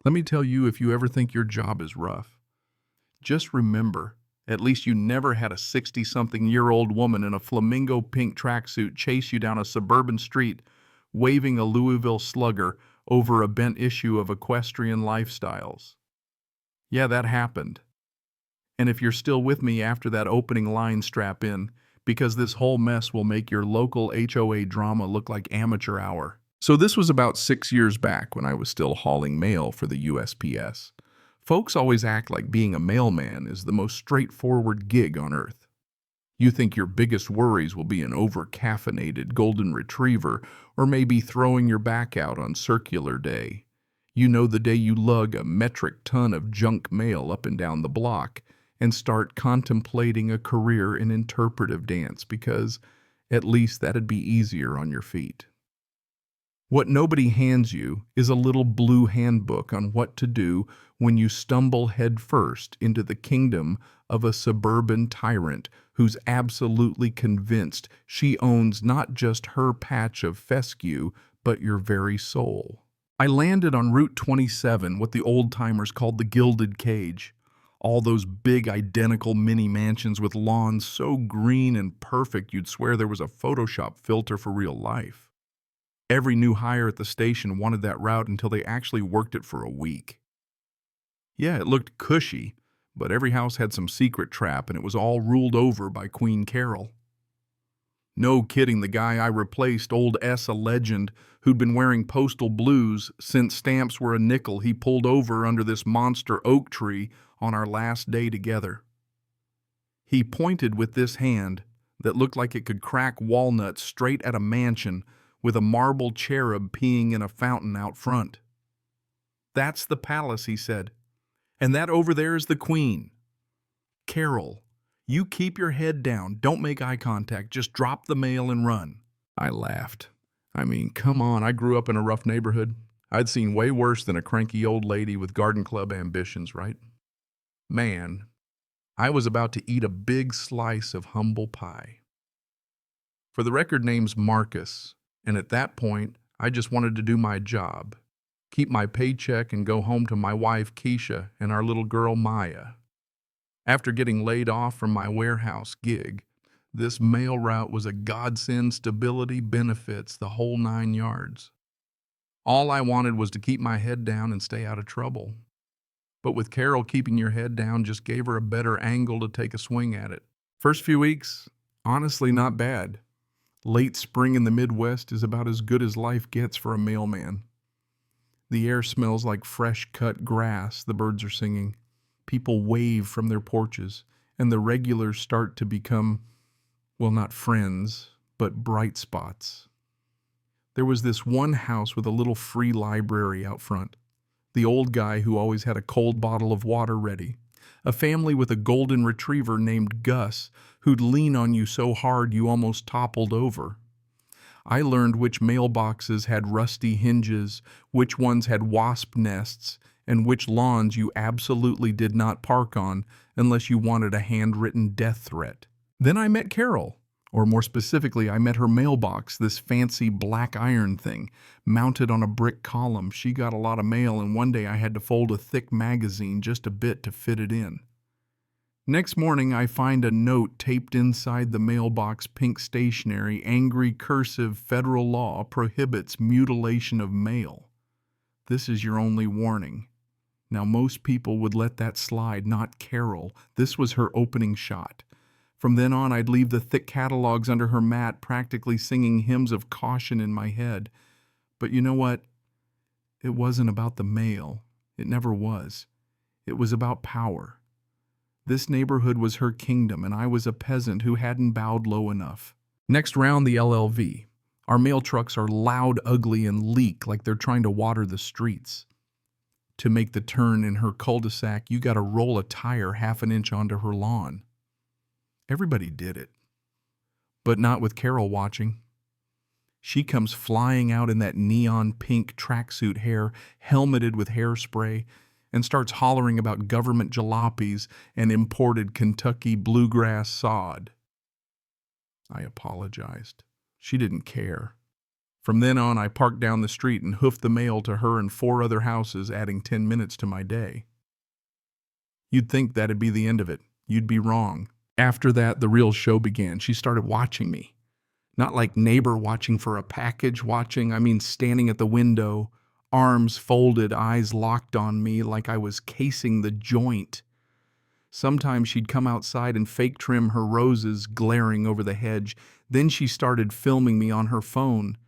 Let me tell you, if you ever think your job is rough, just remember, at least you never had a 60-something-year-old woman in a flamingo pink tracksuit chase you down a suburban street waving a Louisville Slugger over a bent issue of Equestrian Lifestyles. Yeah, that happened. And if you're still with me after that opening line, strap in, because this whole mess will make your local HOA drama look like amateur hour. So this was about 6 years back when I was still hauling mail for the USPS. Folks always act like being a mailman is the most straightforward gig on earth. You think your biggest worries will be an over-caffeinated golden retriever or maybe throwing your back out on circular day. You know, the day you lug a metric ton of junk mail up and down the block and start contemplating a career in interpretive dance because at least that'd be easier on your feet. What nobody hands you is a little blue handbook on what to do when you stumble headfirst into the kingdom of a suburban tyrant who's absolutely convinced she owns not just her patch of fescue, but your very soul. I landed on Route 27, what the old-timers called the Gilded Cage. All those big, identical mini mansions with lawns so green and perfect you'd swear there was a Photoshop filter for real life. Every new hire at the station wanted that route until they actually worked it for a week. Yeah, it looked cushy, but every house had some secret trap, and it was all ruled over by Queen Carol. No kidding, the guy I replaced, old S, a legend, who'd been wearing postal blues since stamps were a nickel, he pulled over under this monster oak tree on our last day together. He pointed with this hand that looked like it could crack walnuts straight at a mansion with a marble cherub peeing in a fountain out front. "That's the palace," he said, "and that over there is the queen. Carol, you keep your head down, don't make eye contact, just drop the mail and run." I laughed. I mean, come on, I grew up in a rough neighborhood. I'd seen way worse than a cranky old lady with garden club ambitions, right? Man, I was about to eat a big slice of humble pie. For the record, name's Marcus. And at that point, I just wanted to do my job, keep my paycheck and go home to my wife, Keisha, and our little girl, Maya. After getting laid off from my warehouse gig, this mail route was a godsend, stability, benefits, the whole 9 yards. All I wanted was to keep my head down and stay out of trouble. But with Carol, keeping your head down just gave her a better angle to take a swing at it. First few weeks, honestly not bad. Late spring in the Midwest is about as good as life gets for a mailman. The air smells like fresh-cut grass, the birds are singing. People wave from their porches, and the regulars start to become, well, not friends, but bright spots. There was this one house with a little free library out front. The old guy who always had a cold bottle of water ready. A family with a golden retriever named Gus, who'd lean on you so hard you almost toppled over. I learned which mailboxes had rusty hinges, which ones had wasp nests, and which lawns you absolutely did not park on unless you wanted a handwritten death threat. Then I met Carol. Or more specifically, I met her mailbox, this fancy black iron thing, mounted on a brick column. She got a lot of mail, and one day I had to fold a thick magazine just a bit to fit it in. Next morning, I find a note taped inside the mailbox, pink stationery, angry cursive, federal law prohibits mutilation of mail. This is your only warning. Now, most people would let that slide, not Carol. This was her opening shot. From then on, I'd leave the thick catalogs under her mat, practically singing hymns of caution in my head. But you know what? It wasn't about the mail. It never was. It was about power. This neighborhood was her kingdom, and I was a peasant who hadn't bowed low enough. Next round, the LLV. Our mail trucks are loud, ugly, and leak like they're trying to water the streets. To make the turn in her cul-de-sac, you gotta roll a tire half an inch onto her lawn. Everybody did it, but not with Carol watching. She comes flying out in that neon pink tracksuit hair, helmeted with hairspray, and starts hollering about government jalopies and imported Kentucky bluegrass sod. I apologized. She didn't care. From then on, I parked down the street and hoofed the mail to her and 4 other houses, adding 10 minutes to my day. You'd think that'd be the end of it. You'd be wrong. After that, the real show began. She started watching me. Not like neighbor watching for a package watching, I mean standing at the window, arms folded, eyes locked on me like I was casing the joint. Sometimes she'd come outside and fake trim her roses glaring over the hedge. Then she started filming me on her phone.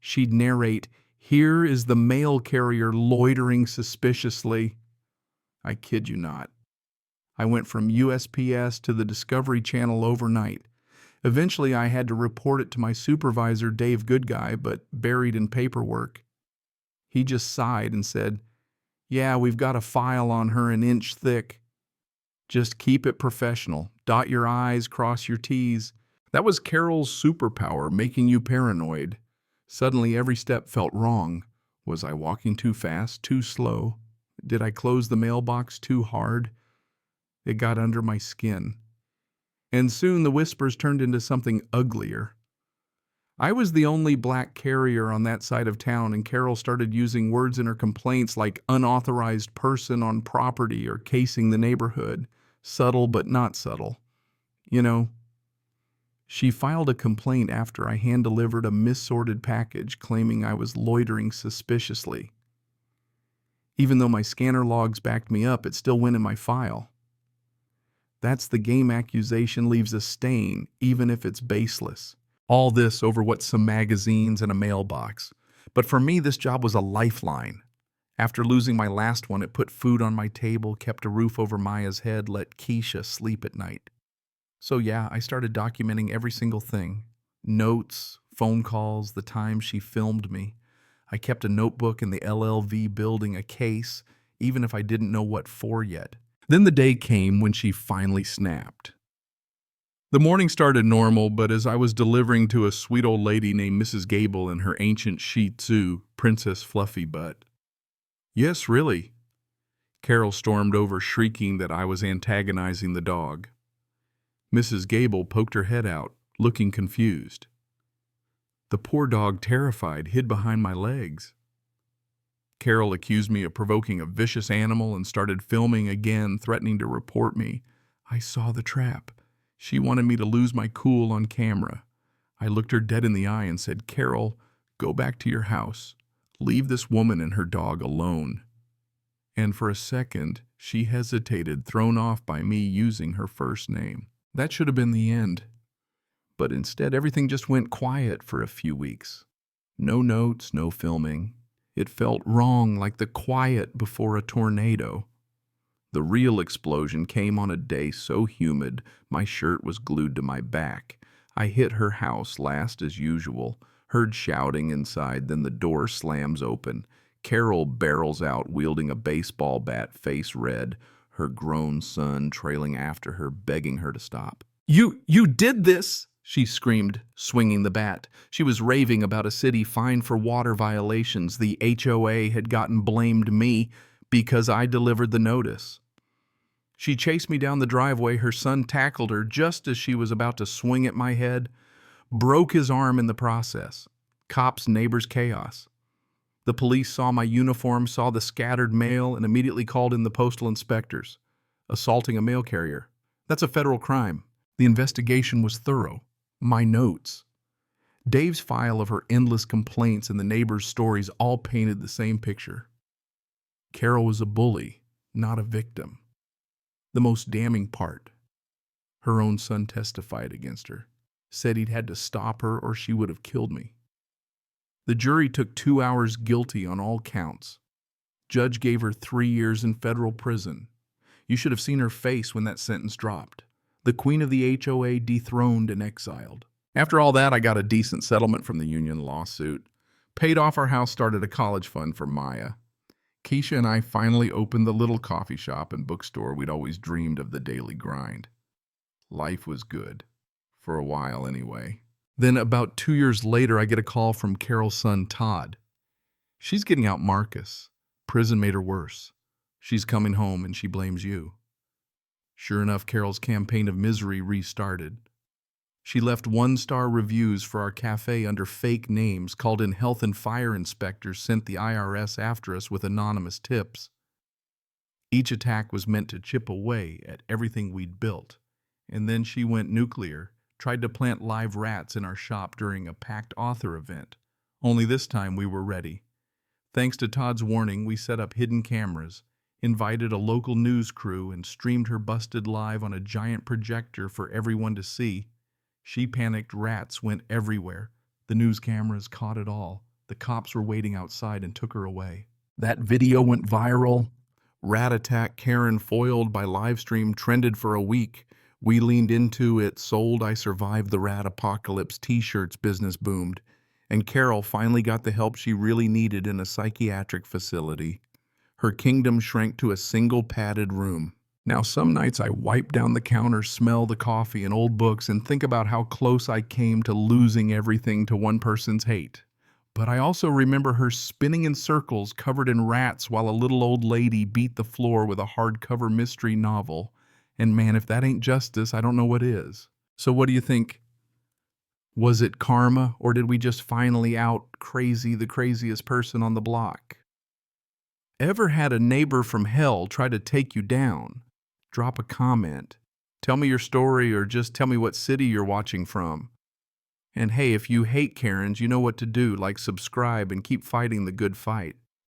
She'd narrate, "Here is the mail carrier loitering suspiciously." I kid you not. I went from USPS to the Discovery Channel overnight. Eventually, I had to report it to my supervisor, Dave Goodguy, but buried in paperwork. He just sighed and said, "Yeah, we've got a file on her an inch thick. Just keep it professional. Dot your I's, cross your T's." That was Carol's superpower, making you paranoid. Suddenly, every step felt wrong. Was I walking too fast, too slow? Did I close the mailbox too hard? It got under my skin. And soon the whispers turned into something uglier. I was the only black carrier on that side of town, and Carol started using words in her complaints like unauthorized person on property or casing the neighborhood. Subtle but not subtle. You know, she filed a complaint after I hand-delivered a missorted package claiming I was loitering suspiciously. Even though my scanner logs backed me up, it still went in my file. That's the game. Accusation leaves a stain, even if it's baseless. All this over what, some magazines and a mailbox. But for me, this job was a lifeline. After losing my last one, it put food on my table, kept a roof over Maya's head, let Keisha sleep at night. So yeah, I started documenting every single thing. Notes, phone calls, the time she filmed me. I kept a notebook in the LLV building, a case, even if I didn't know what for yet. Then the day came when she finally snapped. The morning started normal, but as I was delivering to a sweet old lady named Mrs. Gable and her ancient Shih Tzu, Princess Fluffy Butt. Yes, really. Carol stormed over, shrieking that I was antagonizing the dog. Mrs. Gable poked her head out, looking confused. The poor dog, terrified, hid behind my legs. Carol accused me of provoking a vicious animal and started filming again, threatening to report me. I saw the trap. She wanted me to lose my cool on camera. I looked her dead in the eye and said, "Carol, go back to your house. Leave this woman and her dog alone." And for a second, she hesitated, thrown off by me using her first name. That should have been the end. But instead, everything just went quiet for a few weeks. No notes, no filming. It felt wrong, like the quiet before a tornado. The real explosion came on a day so humid, my shirt was glued to my back. I hit her house last as usual, heard shouting inside, then the door slams open. Carol barrels out, wielding a baseball bat, face red, her grown son trailing after her, begging her to stop. You did this!" she screamed, swinging the bat. She was raving about a city fined for water violations. The HOA had gotten blamed me because I delivered the notice. She chased me down the driveway. Her son tackled her just as she was about to swing at my head, broke his arm in the process. Cops, neighbors, chaos. The police saw my uniform, saw the scattered mail, and immediately called in the postal inspectors. Assaulting a mail carrier. That's a federal crime. The investigation was thorough. My notes. Dave's file of her endless complaints and the neighbors' stories all painted the same picture. Carol was a bully, not a victim. The most damning part, her own son testified against her, said he'd had to stop her or she would have killed me. The jury took 2 hours guilty on all counts. Judge gave her 3 years in federal prison. You should have seen her face when that sentence dropped. The queen of the HOA dethroned and exiled. After all that, I got a decent settlement from the union lawsuit. Paid off our house, started a college fund for Maya. Keisha and I finally opened the little coffee shop and bookstore we'd always dreamed of, the daily grind. Life was good. For a while, anyway. Then about 2 years later, I get a call from Carol's son, Todd. She's getting out Marcus. Prison made her worse. She's coming home and she blames you. Sure enough, Carol's campaign of misery restarted. She left one-star reviews for our cafe under fake names, called in health and fire inspectors, sent the IRS after us with anonymous tips. Each attack was meant to chip away at everything we'd built. And then she went nuclear, tried to plant live rats in our shop during a packed author event. Only this time we were ready. Thanks to Todd's warning, we set up hidden cameras, invited a local news crew, and streamed her busted live on a giant projector for everyone to see. She panicked, rats went everywhere. The news cameras caught it all. The cops were waiting outside and took her away. That video went viral. Rat attack Karen foiled by livestream trended for a week. We leaned into it, sold I Survived the Rat Apocalypse t-shirts, business boomed. And Carol finally got the help she really needed in a psychiatric facility. Her kingdom shrank to a single padded room. Now some nights I wipe down the counter, smell the coffee and old books, and think about how close I came to losing everything to one person's hate. But I also remember her spinning in circles covered in rats while a little old lady beat the floor with a hardcover mystery novel. And man, if that ain't justice, I don't know what is. So what do you think? Was it karma, or did we just finally out crazy the craziest person on the block? Ever had a neighbor from hell try to take you down? Drop a comment. Tell me your story, or just tell me what city you're watching from. And hey, if you hate Karens, you know what to do, like subscribe and keep fighting the good fight.